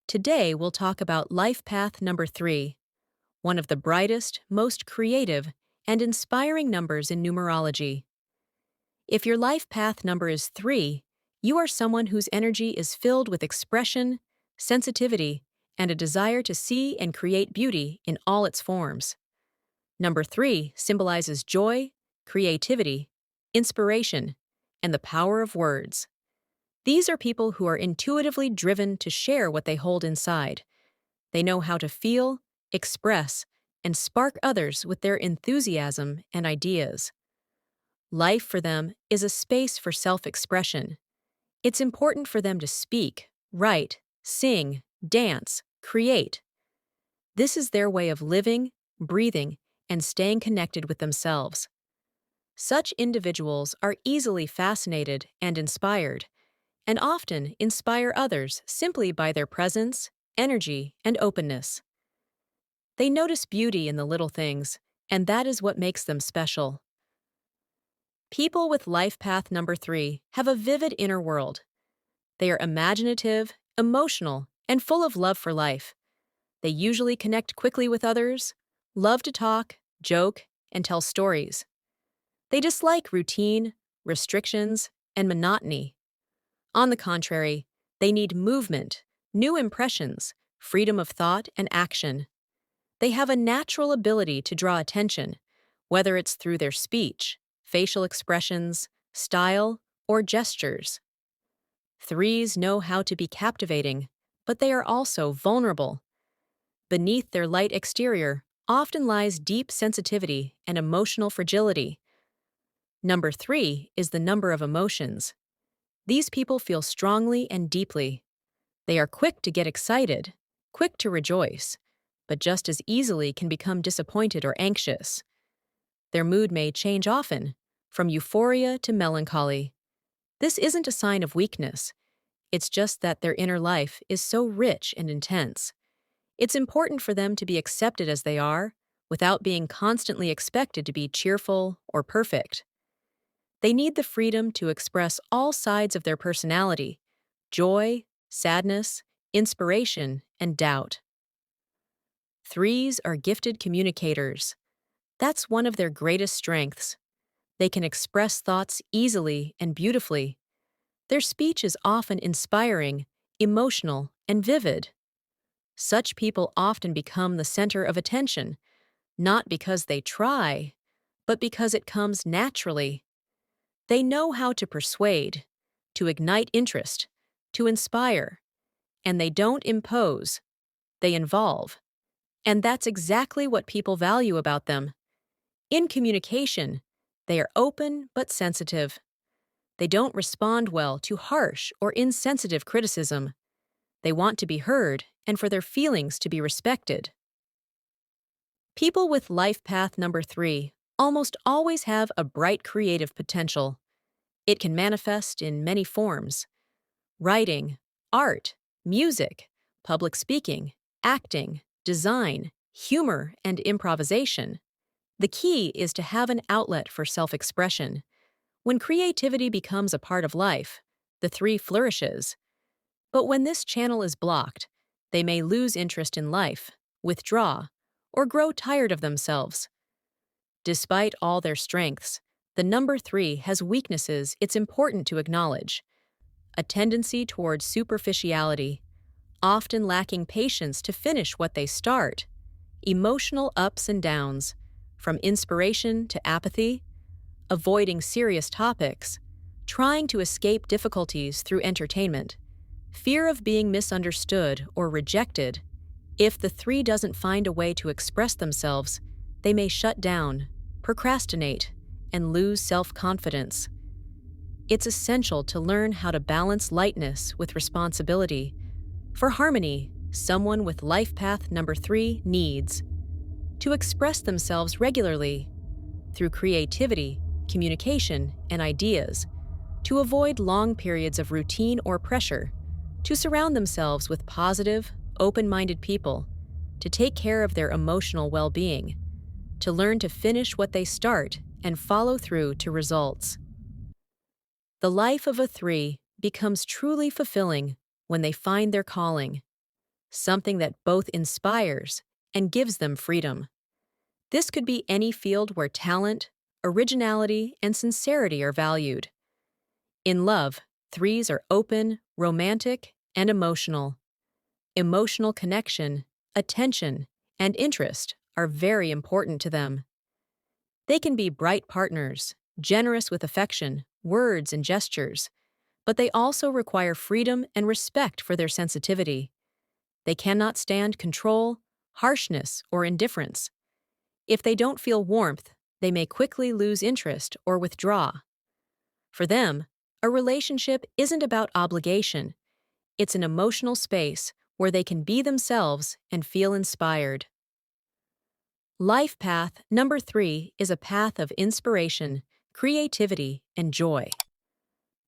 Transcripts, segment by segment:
Today, we'll talk about life path number 3, one of the brightest, most creative, and inspiring numbers in numerology. If your life path number is 3, you are someone whose energy is filled with expression, sensitivity, and a desire to see and create beauty in all its forms. Number 3 symbolizes joy, creativity, inspiration, and the power of words. These are people who are intuitively driven to share what they hold inside. They know how to feel, express, and spark others with their enthusiasm and ideas. Life for them is a space for self-expression. It's important for them to speak, write, sing, dance, create. This is their way of living, breathing, and staying connected with themselves. Such individuals are easily fascinated and inspired, and often inspire others simply by their presence, energy, and openness. They notice beauty in the little things, and that is what makes them special. People with life path number 3 have a vivid inner world. They are imaginative, emotional, and full of love for life. They usually connect quickly with others, love to talk, joke, and tell stories. They dislike routine, restrictions, and monotony. On the contrary, they need movement, new impressions, freedom of thought and action. They have a natural ability to draw attention, whether it's through their speech, facial expressions, style, or gestures. Threes know how to be captivating, but they are also vulnerable. Beneath their light exterior often lies deep sensitivity and emotional fragility. Number 3 is the number of emotions. These people feel strongly and deeply. They are quick to get excited, quick to rejoice, but just as easily can become disappointed or anxious. Their mood may change often, from euphoria to melancholy. This isn't a sign of weakness. It's just that their inner life is so rich and intense. It's important for them to be accepted as they are, without being constantly expected to be cheerful or perfect. They need the freedom to express all sides of their personality: joy, sadness, inspiration, and doubt. Threes are gifted communicators. That's one of their greatest strengths. They can express thoughts easily and beautifully. Their speech is often inspiring, emotional, and vivid. Such people often become the center of attention, not because they try, but because it comes naturally. They know how to persuade, to ignite interest, to inspire, and they don't impose, they involve. And that's exactly what people value about them. In communication, they are open but sensitive. They don't respond well to harsh or insensitive criticism. They want to be heard and for their feelings to be respected. People with life path number 3 almost always have a bright creative potential. It can manifest in many forms: writing, art, music, public speaking, acting, design, humor, and improvisation. The key is to have an outlet for self-expression. When creativity becomes a part of life, the 3 flourishes. But when this channel is blocked, they may lose interest in life, withdraw, or grow tired of themselves. Despite all their strengths, the number 3 has weaknesses it's important to acknowledge: a tendency towards superficiality, often lacking patience to finish what they start, emotional ups and downs, from inspiration to apathy, avoiding serious topics, trying to escape difficulties through entertainment, fear of being misunderstood or rejected. If the 3 doesn't find a way to express themselves, they may shut down, procrastinate, and lose self-confidence. It's essential to learn how to balance lightness with responsibility. For harmony, someone with life path number 3 needs to express themselves regularly through creativity, communication, and ideas, to avoid long periods of routine or pressure, to surround themselves with positive, open-minded people, to take care of their emotional well-being, to learn to finish what they start and follow through to results. The life of a 3 becomes truly fulfilling when they find their calling. something that both inspires and gives them freedom. This could be any field where talent, originality, and sincerity are valued. In love, threes are open, romantic, and emotional. Emotional connection, attention, and interest are very important to them. They can be bright partners, generous with affection, words, and gestures, but they also require freedom and respect for their sensitivity. They cannot stand control, harshness, or indifference. If they don't feel warmth, they may quickly lose interest or withdraw. For them, a relationship isn't about obligation. It's an emotional space where they can be themselves and feel inspired. Life path number 3 is a path of inspiration, creativity, and joy.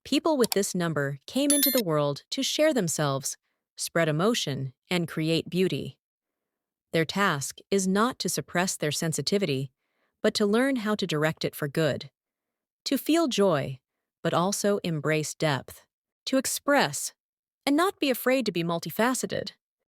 People with this number came into the world to share themselves, spread emotion, and create beauty. Their task is not to suppress their sensitivity, but to learn how to direct it for good. To feel joy, but also embrace depth. To express, and not be afraid to be multifaceted.